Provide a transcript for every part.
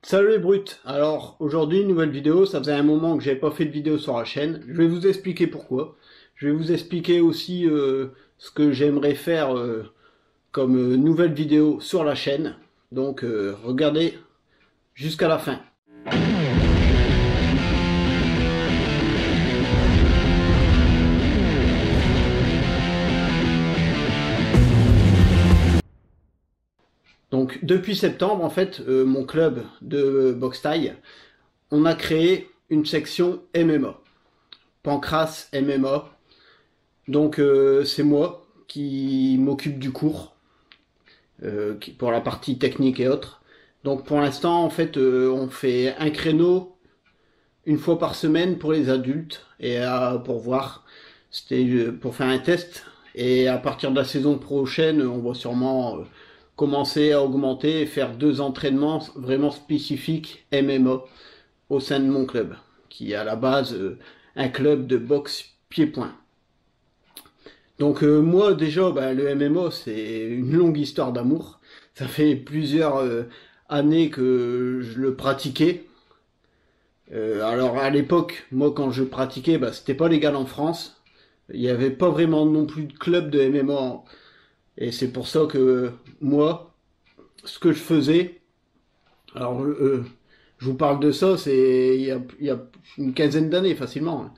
Salut les brutes. Alors aujourd'hui nouvelle vidéo, ça faisait un moment que j'avais pas fait de vidéo sur la chaîne. Je vais vous expliquer pourquoi. Je vais vous expliquer aussi ce que j'aimerais faire comme nouvelle vidéo sur la chaîne. Donc regardez jusqu'à la fin. Donc depuis septembre en fait, mon club de boxe thaï, on a créé une section MMA. Pancras MMA. Donc c'est moi qui m'occupe du cours pour la partie technique et autres. Donc pour l'instant, en fait, on fait un créneau une fois par semaine pour les adultes et pour voir, c'était pour faire un test. Et à partir de la saison prochaine, on va sûrement commencer à augmenter et faire 2 entraînements vraiment spécifiques MMA au sein de mon club, qui est à la base un club de boxe pied-point. Donc moi déjà, le MMA c'est une longue histoire d'amour. Ça fait plusieurs années que je le pratiquais. Alors à l'époque, moi quand je pratiquais, c'était pas légal en France. Il n'y avait pas vraiment non plus de club de MMA. Et c'est pour ça que moi, ce que je faisais, alors je vous parle de ça, c'est il y a une quinzaine d'années facilement, hein.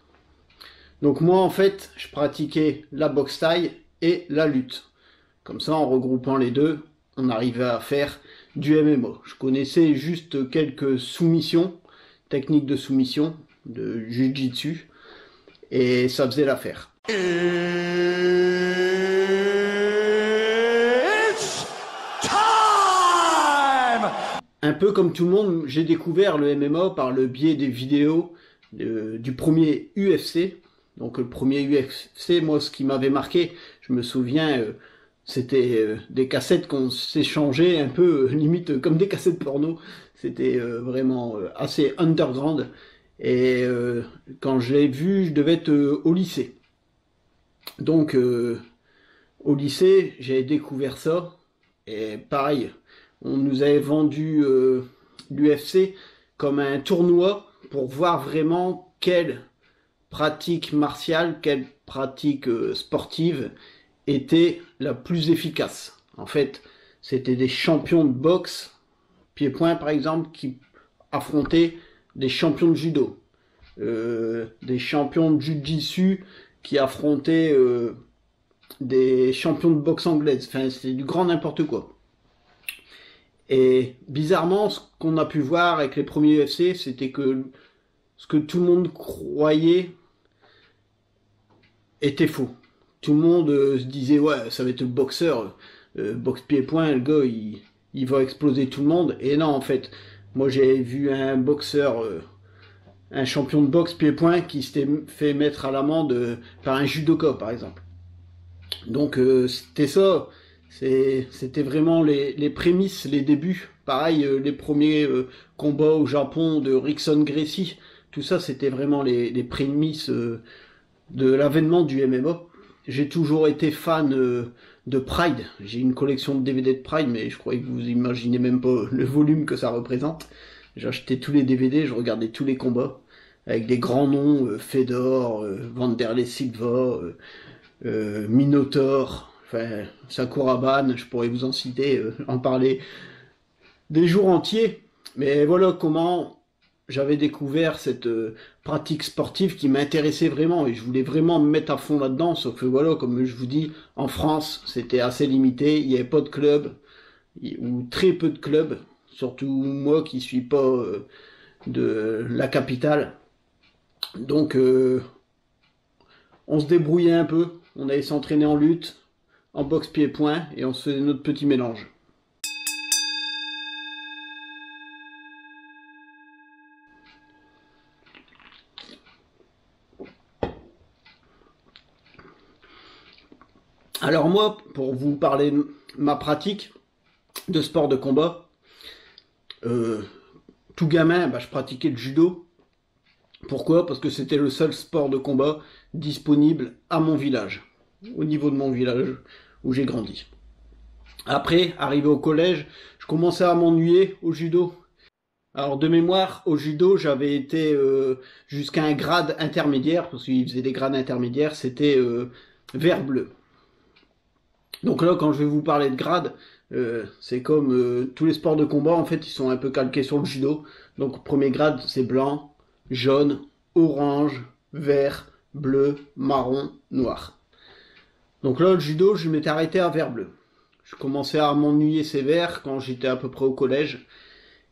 Donc moi en fait, je pratiquais la boxe thaï et la lutte. Comme ça, en regroupant les deux, on arrivait à faire du MMA. Je connaissais juste quelques soumissions, techniques de soumission, de jiu-jitsu, et ça faisait l'affaire. It's time! Un peu comme tout le monde, j'ai découvert le MMA par le biais des vidéos du premier UFC. Donc le premier UFC, moi ce qui m'avait marqué, je me souviens, c'était des cassettes qu'on s'échangeait un peu, limite comme des cassettes porno. C'était vraiment assez underground. Et quand je l'ai vu, je devais être au lycée. Donc au lycée, j'ai découvert ça. Et pareil, on nous avait vendu l'UFC comme un tournoi pour voir vraiment quelle pratique martiale, quelle pratique sportive était la plus efficace. En fait, c'était des champions de boxe, pied-point par exemple, qui affrontaient des champions de judo, des champions de jiu-jitsu qui affrontaient des champions de boxe anglaise. Enfin, c'est du grand n'importe quoi. Et bizarrement, ce qu'on a pu voir avec les premiers UFC, c'était que ce que tout le monde croyait était faux. Tout le monde se disait, ouais, ça va être le boxeur, boxe pied-point, le gars, il va exploser tout le monde. Et non, en fait, moi j'ai vu un boxeur, un champion de boxe pied-point qui s'était fait mettre à l'amende par un judoka, par exemple. Donc c'était ça, c'était vraiment les prémices, les débuts. Pareil, les premiers combats au Japon de Rickson Gracie, tout ça c'était vraiment les prémices de l'avènement du MMA. J'ai toujours été fan de Pride. J'ai une collection de DVD de Pride, mais je croyais que vous imaginez même pas le volume que ça représente. J'achetais tous les DVD, je regardais tous les combats avec des grands noms, Fedor, Vanderlei Silva, Minotaur, enfin Sakuraban, je pourrais vous en citer, en parler des jours entiers. Mais voilà comment j'avais découvert cette pratique sportive qui m'intéressait vraiment et je voulais vraiment me mettre à fond là-dedans. Sauf que voilà, comme je vous dis, en France, c'était assez limité. Il n'y avait pas de club ou très peu de clubs. Surtout moi qui suis pas de la capitale. Donc on se débrouillait un peu. On allait s'entraîner en lutte, en boxe pied-point et on se faisait notre petit mélange. Alors moi, pour vous parler de ma pratique de sport de combat, euh, tout gamin, je pratiquais le judo. Pourquoi? Parce que c'était le seul sport de combat disponible à mon village, au niveau de mon village où j'ai grandi. Après, arrivé au collège, je commençais à m'ennuyer au judo. Alors de mémoire, au judo, j'avais été jusqu'à un grade intermédiaire, parce qu'ils faisaient des grades intermédiaires, c'était vert bleu. Donc là, quand je vais vous parler de grade, c'est comme tous les sports de combat, en fait, ils sont un peu calqués sur le judo. Donc premier grade, c'est blanc, jaune, orange, vert, bleu, marron, noir. Donc là, le judo, je m'étais arrêté à vert bleu. Je commençais à m'ennuyer sévère quand j'étais à peu près au collège.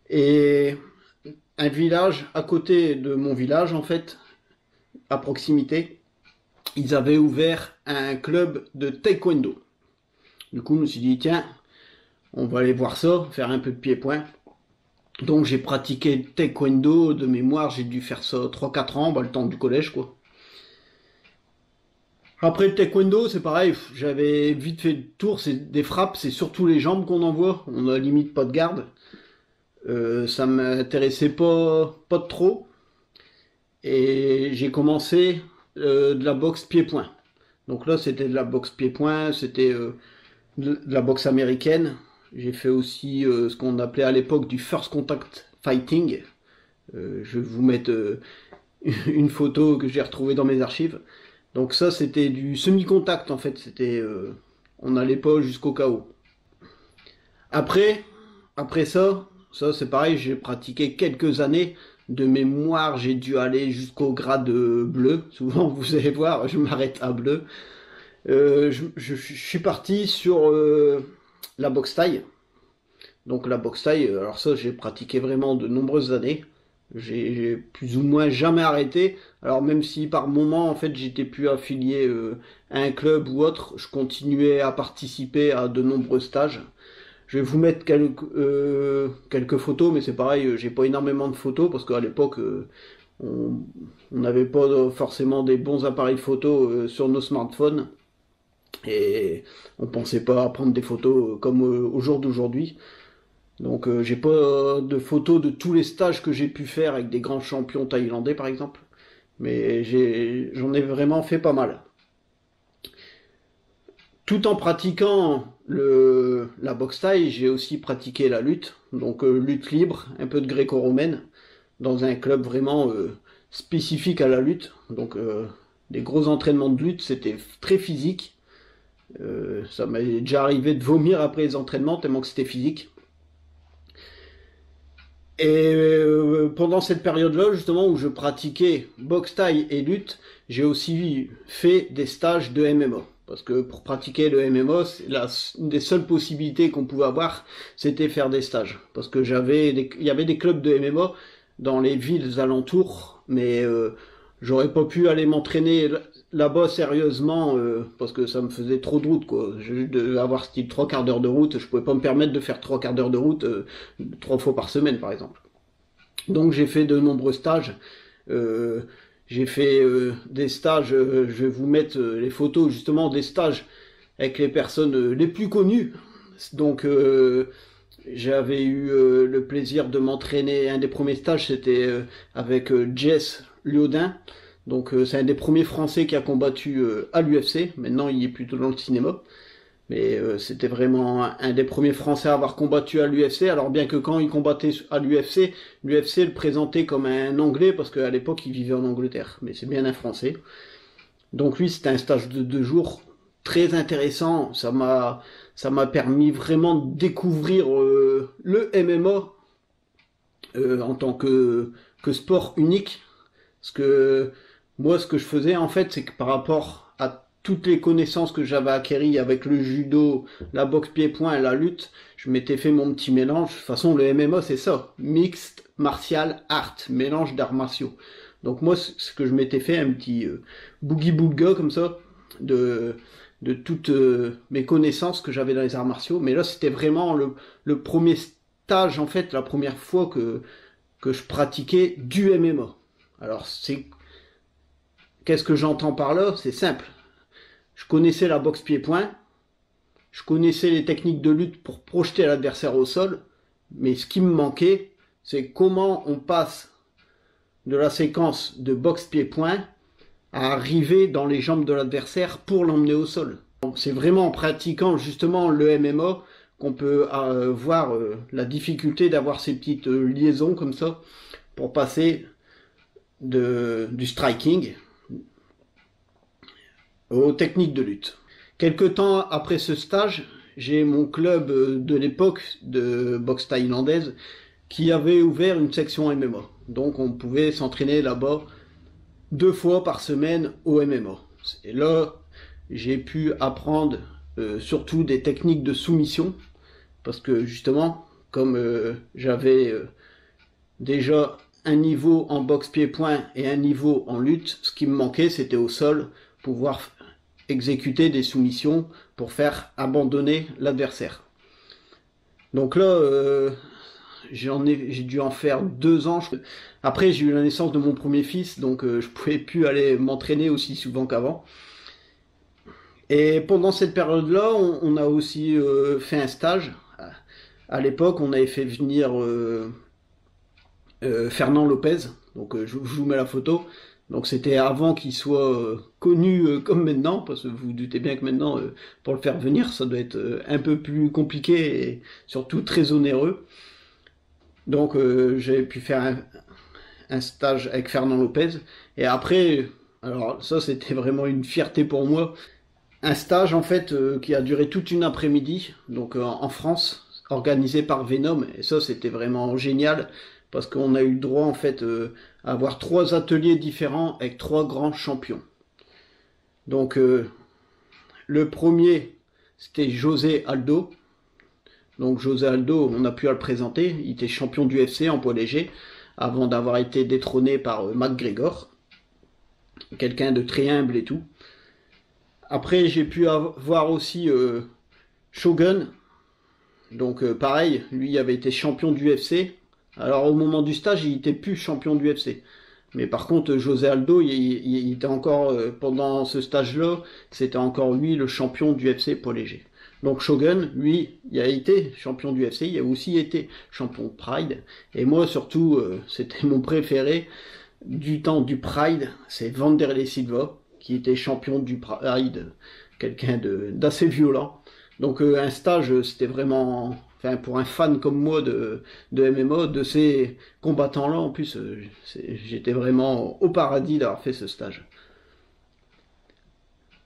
Et un village à côté de mon village, en fait, à proximité, ils avaient ouvert un club de taekwondo. Du coup, je me suis dit, tiens, on va aller voir ça, faire un peu de pied-point. Donc j'ai pratiqué taekwondo de mémoire, j'ai dû faire ça 3-4 ans, bah, le temps du collège quoi. Après le taekwondo, c'est pareil, j'avais vite fait le tour, c'est des frappes, c'est surtout les jambes qu'on envoie, on a limite pas de garde. Ça m'intéressait pas de trop. Et j'ai commencé de la boxe pied-point. Donc là, c'était de la boxe pied-point, c'était de la boxe américaine. J'ai fait aussi ce qu'on appelait à l'époque du first contact fighting. Je vais vous mettre une photo que j'ai retrouvée dans mes archives. Donc ça, c'était du semi-contact en fait. C'était, on n'allait pas jusqu'au KO. Après, après ça c'est pareil. J'ai pratiqué quelques années. De mémoire, j'ai dû aller jusqu'au grade bleu. Souvent, vous allez voir, je m'arrête à bleu. Je suis parti sur la boxe thaï. Donc la boxe thaï, alors ça j'ai pratiqué vraiment de nombreuses années. J'ai plus ou moins jamais arrêté. Alors même si par moment en fait j'étais plus affilié à un club ou autre, je continuais à participer à de nombreux stages. Je vais vous mettre quelques photos, mais c'est pareil, j'ai pas énormément de photos parce qu'à l'époque on n'avait pas forcément des bons appareils photo sur nos smartphones et on pensait pas à prendre des photos comme au jour d'aujourd'hui. Donc j'ai pas de photos de tous les stages que j'ai pu faire avec des grands champions thaïlandais par exemple, mais j'en ai vraiment fait pas mal. Tout en pratiquant la boxe thaï, j'ai aussi pratiqué la lutte, donc lutte libre, un peu de gréco-romaine, dans un club vraiment spécifique à la lutte. Donc des gros entraînements de lutte, c'était très physique. Ça m'est déjà arrivé de vomir après les entraînements tellement que c'était physique. Et pendant cette période-là, justement, où je pratiquais boxe thaï et lutte, j'ai aussi fait des stages de MMA. Parce que pour pratiquer le MMA, une des seules possibilités qu'on pouvait avoir, c'était faire des stages. Parce que il y avait des clubs de MMA dans les villes alentours, mais j'aurais pas pu aller m'entraîner là-bas sérieusement parce que ça me faisait trop de route quoi. Je devais avoir style 3/4 d'heure de route, je pouvais pas me permettre de faire 3/4 d'heure de route 3 fois par semaine par exemple. Donc j'ai fait de nombreux stages. Euh, j'ai fait des stages, je vais vous mettre les photos justement des stages avec les personnes les plus connues. Donc j'avais eu le plaisir de m'entraîner. Un des premiers stages c'était avec Jess Liodin. Donc c'est un des premiers Français qui a combattu à l'UFC. Maintenant il est plutôt dans le cinéma. Mais c'était vraiment un des premiers Français à avoir combattu à l'UFC. Alors bien que quand il combattait à l'UFC, l'UFC le présentait comme un Anglais parce qu'à l'époque il vivait en Angleterre. Mais c'est bien un Français. Donc lui c'était un stage de 2 jours très intéressant. Ça m'a permis vraiment de découvrir le MMA en tant que sport unique. Parce que moi, ce que je faisais, en fait, c'est que par rapport à toutes les connaissances que j'avais acquises avec le judo, la boxe pied-point et la lutte, je m'étais fait mon petit mélange. De toute façon, le MMA, c'est ça. Mixed Martial Art. Mélange d'arts martiaux. Donc moi, ce que je m'étais fait, un petit boogie boulga comme ça, de toutes mes connaissances que j'avais dans les arts martiaux. Mais là, c'était vraiment le premier stage, en fait, la première fois que je pratiquais du MMA. Alors, qu'est-ce que j'entends par là? C'est simple. Je connaissais la boxe pied-point, je connaissais les techniques de lutte pour projeter l'adversaire au sol, mais ce qui me manquait, c'est comment on passe de la séquence de boxe pied-point à arriver dans les jambes de l'adversaire pour l'emmener au sol. Donc, c'est vraiment en pratiquant justement le MMA qu'on peut voir la difficulté d'avoir ces petites liaisons comme ça pour passer du striking aux techniques de lutte. Quelque temps après ce stage, j'ai mon club de l'époque de boxe thaïlandaise qui avait ouvert une section MMA. Donc on pouvait s'entraîner là-bas 2 fois par semaine au MMA. Et là, j'ai pu apprendre surtout des techniques de soumission, parce que justement, comme j'avais déjà un niveau en boxe pied-point et un niveau en lutte, ce qui me manquait, c'était au sol, pouvoir exécuter des soumissions pour faire abandonner l'adversaire. Donc là, j'ai dû en faire 2 ans. Après, j'ai eu la naissance de mon premier fils, donc je pouvais plus aller m'entraîner aussi souvent qu'avant. Et pendant cette période-là, on a aussi fait un stage. À l'époque, on avait fait venir Fernand Lopez, donc je vous mets la photo. Donc c'était avant qu'il soit connu comme maintenant, parce que vous vous doutez bien que maintenant, pour le faire venir, ça doit être un peu plus compliqué et surtout très onéreux. Donc j'ai pu faire un stage avec Fernand Lopez. Et après, alors ça c'était vraiment une fierté pour moi. Un stage en fait qui a duré toute une après-midi, donc en France, organisé par Venom. Et ça c'était vraiment génial, parce qu'on a eu le droit en fait à avoir 3 ateliers différents avec 3 grands champions. Donc le premier c'était José Aldo. Donc José Aldo, on a pu le présenter, il était champion du UFC en poids léger avant d'avoir été détrôné par McGregor. Quelqu'un de très humble et tout. Après j'ai pu avoir aussi Shogun. Donc pareil, lui avait été champion du UFC. Alors au moment du stage, il était plus champion du UFC. Mais par contre, José Aldo, il était encore, pendant ce stage-là, c'était encore lui le champion du UFC poids léger. Donc Shogun, lui, il a été champion du UFC, il a aussi été champion de Pride. Et moi, surtout, c'était mon préféré du temps du Pride, c'est Vanderlei Silva, qui était champion du Pride, quelqu'un d'assez violent. Donc un stage, c'était vraiment... Enfin, pour un fan comme moi de MMA, de ces combattants-là, en plus, j'étais vraiment au paradis d'avoir fait ce stage.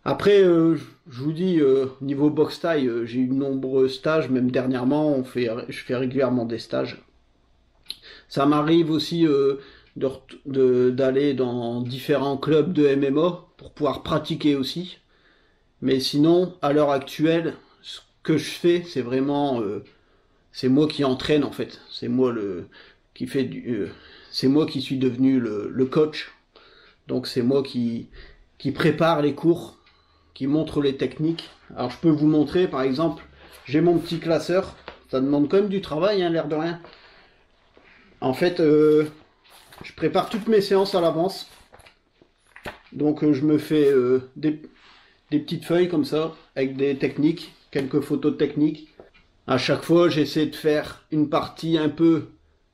Après, je vous dis, niveau boxe thaï, j'ai eu de nombreux stages, même dernièrement, je fais régulièrement des stages. Ça m'arrive aussi d'aller dans différents clubs de MMA pour pouvoir pratiquer aussi. Mais sinon, à l'heure actuelle, ce que je fais, c'est vraiment... c'est moi qui entraîne en fait. C'est moi c'est moi qui suis devenu le coach. Donc c'est moi qui prépare les cours, qui montre les techniques. Alors je peux vous montrer par exemple, j'ai mon petit classeur. Ça demande quand même du travail, hein, l'air de rien. En fait, je prépare toutes mes séances à l'avance. Donc je me fais des petites feuilles comme ça, avec des techniques, quelques photos de techniques. À chaque fois, j'essaie de faire une partie un peu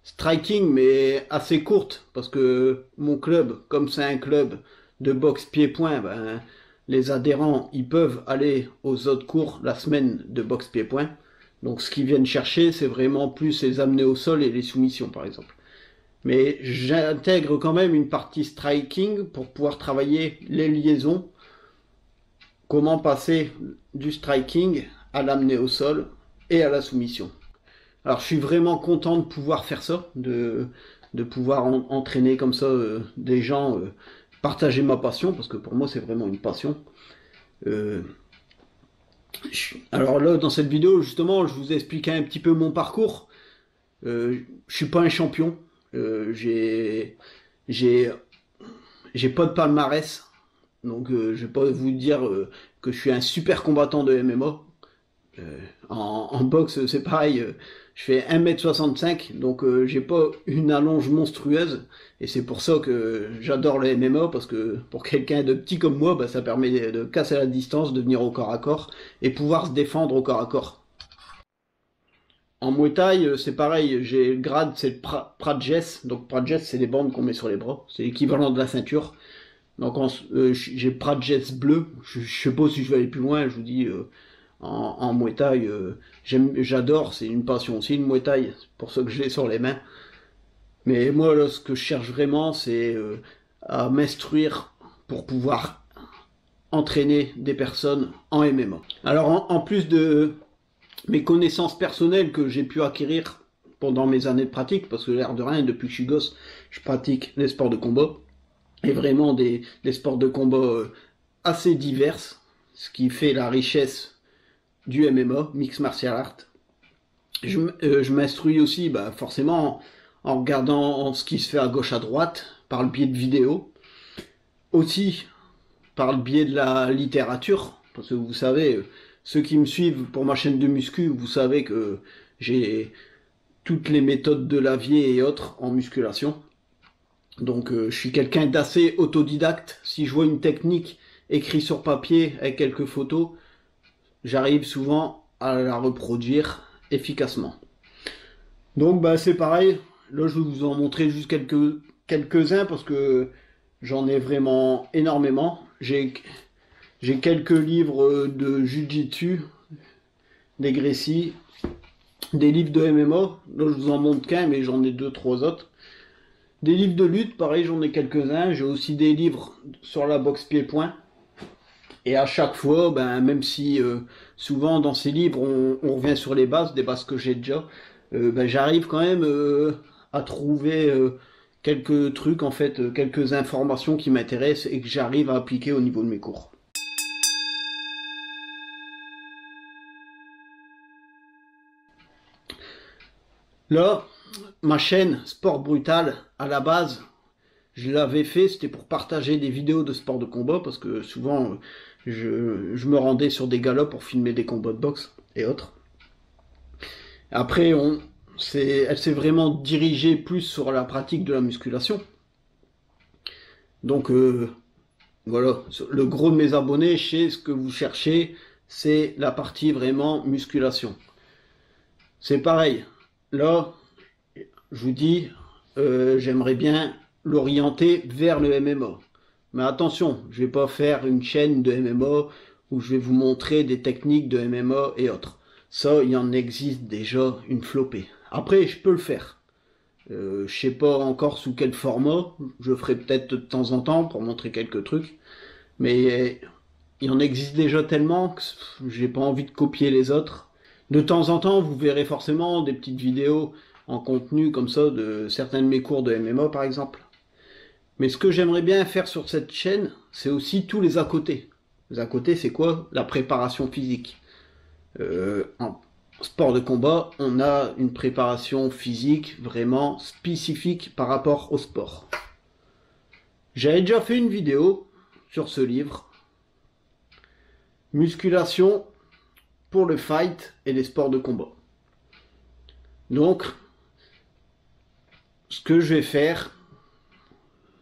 striking, mais assez courte, parce que mon club, comme c'est un club de boxe pied-point, ben, les adhérents, ils peuvent aller aux autres cours la semaine de boxe pied-point. Donc ce qu'ils viennent chercher, c'est vraiment plus les amener au sol et les soumissions, par exemple. Mais j'intègre quand même une partie striking pour pouvoir travailler les liaisons. Comment passer du striking à l'amener au sol et à la soumission. Alors je suis vraiment content de pouvoir faire ça, de pouvoir entraîner comme ça des gens, partager ma passion, parce que pour moi c'est vraiment une passion. Alors là, dans cette vidéo, justement, je vous ai expliqué un petit peu mon parcours. Je suis pas un champion, j'ai pas de palmarès, donc je vais pas vous dire que je suis un super combattant de MMA. En boxe, c'est pareil, je fais 1m65, donc j'ai pas une allonge monstrueuse, et c'est pour ça que j'adore le MMA, parce que pour quelqu'un de petit comme moi, bah, ça permet de casser la distance, de venir au corps à corps, et pouvoir se défendre au corps à corps. En Muay Thai, c'est pareil, j'ai le grade, c'est le Prajes, donc Prajes, c'est les bandes qu'on met sur les bras, c'est l'équivalent de la ceinture. Donc j'ai Prajes bleu, je sais pas si je vais aller plus loin, je vous dis... en Muay Thai. J'adore, c'est une passion aussi le Muay Thai, c'est pour ça que je l'ai sur les mains. Mais moi, là, ce que je cherche vraiment, c'est à m'instruire pour pouvoir entraîner des personnes en MMA. Alors, en plus de mes connaissances personnelles que j'ai pu acquérir pendant mes années de pratique, parce que l'air de rien, depuis que je suis gosse, je pratique les sports de combat, et vraiment des sports de combat assez divers, ce qui fait la richesse du MMA, Mixed Martial Art. Je m'instruis aussi, bah, forcément, en regardant ce qui se fait à gauche à droite, par le biais de vidéos, aussi par le biais de la littérature, parce que vous savez, ceux qui me suivent pour ma chaîne de muscu, vous savez que j'ai toutes les méthodes de Lavier et autres en musculation. Donc je suis quelqu'un d'assez autodidacte. Si je vois une technique écrite sur papier avec quelques photos, j'arrive souvent à la reproduire efficacement. Donc bah c'est pareil, là je vais vous en montrer juste quelques-uns parce que j'en ai vraiment énormément. J'ai quelques livres de Jiu-Jitsu, des Gracie, des livres de MMA, là je vous en montre qu'un mais j'en ai 2-3 autres. Des livres de lutte, pareil j'en ai quelques-uns. J'ai aussi des livres sur la boxe pied-point. Et à chaque fois, ben, même si souvent dans ces livres on revient sur les bases, des bases que j'ai déjà, ben, j'arrive quand même à trouver quelques trucs, en fait, quelques informations qui m'intéressent et que j'arrive à appliquer au niveau de mes cours. Là, ma chaîne Sport Brutal, à la base, je l'avais fait, c'était pour partager des vidéos de sport de combat, parce que souvent, je me rendais sur des galas pour filmer des combats de boxe et autres. Après, elle s'est vraiment dirigée plus sur la pratique de la musculation. Donc, voilà, le gros de mes abonnés, je sais ce que vous cherchez, c'est la partie vraiment musculation. C'est pareil, là, je vous dis, j'aimerais bien l'orienter vers le MMA. Mais attention, je vais pas faire une chaîne de MMA où je vais vous montrer des techniques de MMA et autres. Ça, il y en existe déjà une flopée. Après, je peux le faire. Je sais pas encore sous quel format. Je ferai peut-être de temps en temps pour montrer quelques trucs. Mais il en existe déjà tellement que j'ai pas envie de copier les autres. De temps en temps, vous verrez forcément des petites vidéos en contenu comme ça de certains de mes cours de MMA par exemple. Mais ce que j'aimerais bien faire sur cette chaîne, c'est aussi tous les à côté. Les à côté, c'est quoi? La préparation physique. En sport de combat, on a une préparation physique vraiment spécifique par rapport au sport. J'avais déjà fait une vidéo sur ce livre. Musculation pour le fight et les sports de combat. Donc, ce que je vais faire,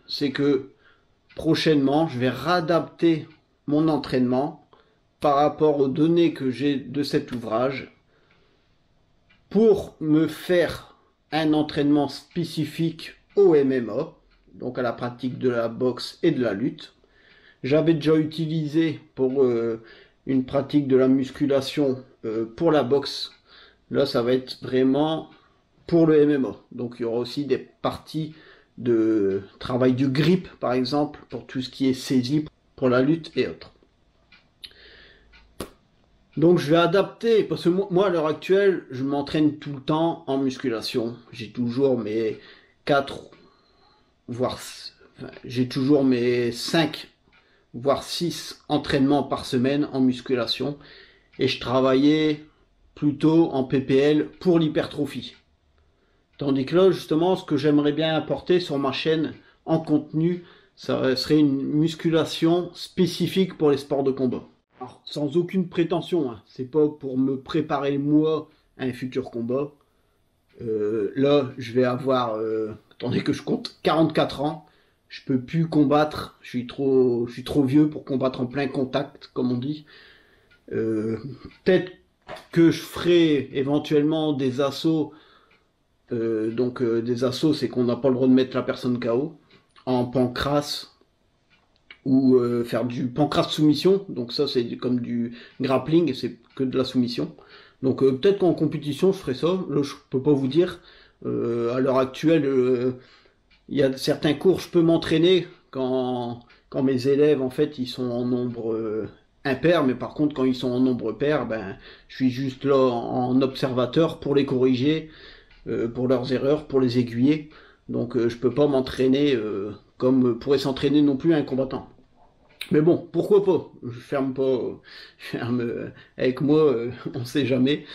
c'est que prochainement, je vais réadapter mon entraînement par rapport aux données que j'ai de cet ouvrage pour me faire un entraînement spécifique au MMA, donc à la pratique de la boxe et de la lutte. J'avais déjà utilisé pour une pratique de la musculation pour la boxe. Là, ça va être vraiment pour le MMA. Donc, il y aura aussi des parties de travail du grip, par exemple, pour tout ce qui est saisie pour la lutte et autres. Donc, je vais adapter, parce que moi, à l'heure actuelle, je m'entraîne tout le temps en musculation. J'ai toujours mes 4, voire... Enfin, j'ai toujours mes 5, voire 6 entraînements par semaine en musculation. Et je travaillais plutôt en PPL pour l'hypertrophie. Tandis que là, justement, ce que j'aimerais bien apporter sur ma chaîne en contenu, ça serait une musculation spécifique pour les sports de combat. Alors, sans aucune prétention, hein, c'est pas pour me préparer moi à un futur combat. Là, je vais avoir, attendez que je compte, 44 ans. Je peux plus combattre, je suis trop vieux pour combattre en plein contact, comme on dit. Peut-être que je ferai éventuellement des assauts. Des assauts, c'est qu'on n'a pas le droit de mettre la personne KO en pancrace ou faire du pancrace soumission. Donc ça c'est comme du grappling, c'est que de la soumission. Donc peut-être qu'en compétition je ferai ça. Là je peux pas vous dire. À l'heure actuelle, il y a certains cours je peux m'entraîner quand mes élèves en fait ils sont en nombre impair, mais par contre quand ils sont en nombre pair, ben je suis juste là en observateur pour les corriger, pour leurs erreurs, pour les aiguiller. Donc je peux pas m'entraîner comme pourrait s'entraîner non plus un combattant. Mais bon, pourquoi pas? Je ferme pas, je ferme avec moi, on sait jamais.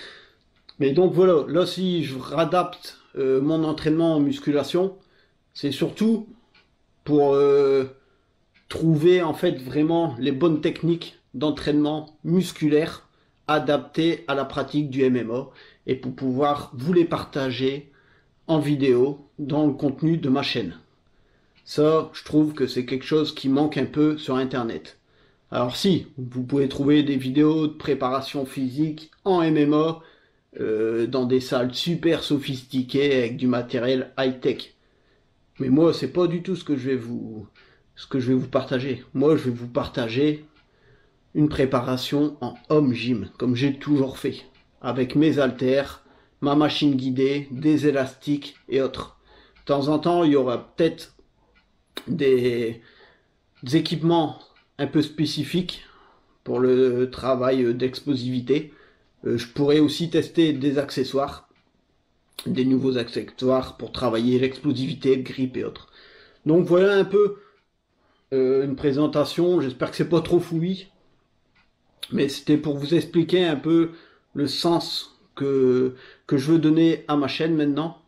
Mais donc voilà, là si je radapte mon entraînement en musculation, c'est surtout pour trouver en fait vraiment les bonnes techniques d'entraînement musculaire adaptées à la pratique du MMA et pour pouvoir vous les partager en vidéo dans le contenu de ma chaîne. Ça, je trouve que c'est quelque chose qui manque un peu sur Internet. Alors si, vous pouvez trouver des vidéos de préparation physique en MMA dans des salles super sophistiquées avec du matériel high-tech. Mais moi, c'est pas du tout ce que je vais vous partager. Moi, je vais vous partager une préparation en home gym, comme j'ai toujours fait, avec mes haltères, ma machine guidée, des élastiques et autres. De temps en temps, il y aura peut-être des équipements un peu spécifiques pour le travail d'explosivité. Je pourrais aussi tester des accessoires, des nouveaux accessoires pour travailler l'explosivité, le grip et autres. Donc voilà un peu une présentation, j'espère que c'est pas trop fouillis, mais c'était pour vous expliquer un peu le sens que je veux donner à ma chaîne maintenant.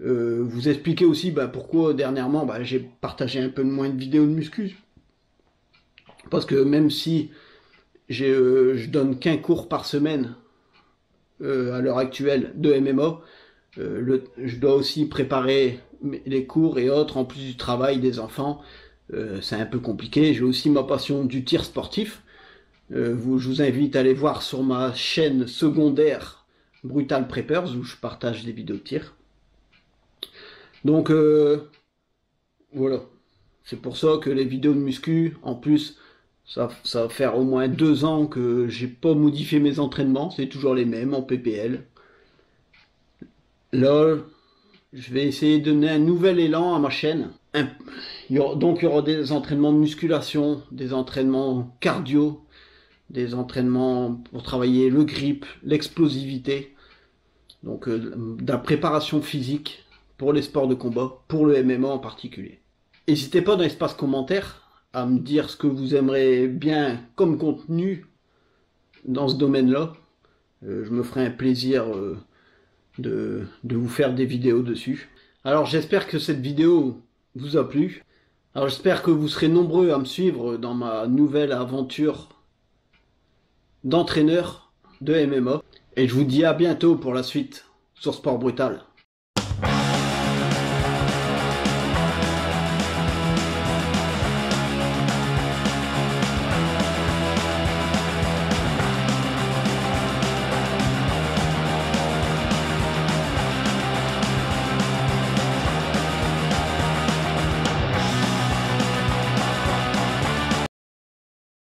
Vous expliquer aussi pourquoi dernièrement j'ai partagé un peu moins de vidéos de muscu. Parce que même si je donne qu'un cours par semaine à l'heure actuelle de MMA, je dois aussi préparer les cours et autres en plus du travail des enfants. C'est un peu compliqué. J'ai aussi ma passion du tir sportif. Je vous invite à aller voir sur ma chaîne secondaire Brutal Preppers où je partage des vidéos de tir. Donc voilà. C'est pour ça que les vidéos de muscu, en plus, ça va faire au moins 2 ans que j'ai pas modifié mes entraînements. C'est toujours les mêmes en PPL. Là, je vais essayer de donner un nouvel élan à ma chaîne. Donc il y aura des entraînements de musculation, des entraînements cardio, des entraînements pour travailler le grip, l'explosivité. Donc de la préparation physique pour les sports de combat, pour le MMA en particulier. N'hésitez pas dans l'espace commentaire à me dire ce que vous aimeriez bien comme contenu dans ce domaine-là. Je me ferai un plaisir de vous faire des vidéos dessus. Alors j'espère que cette vidéo vous a plu. Alors j'espère que vous serez nombreux à me suivre dans ma nouvelle aventure d'entraîneur de MMA. Et je vous dis à bientôt pour la suite sur Sport Brutal.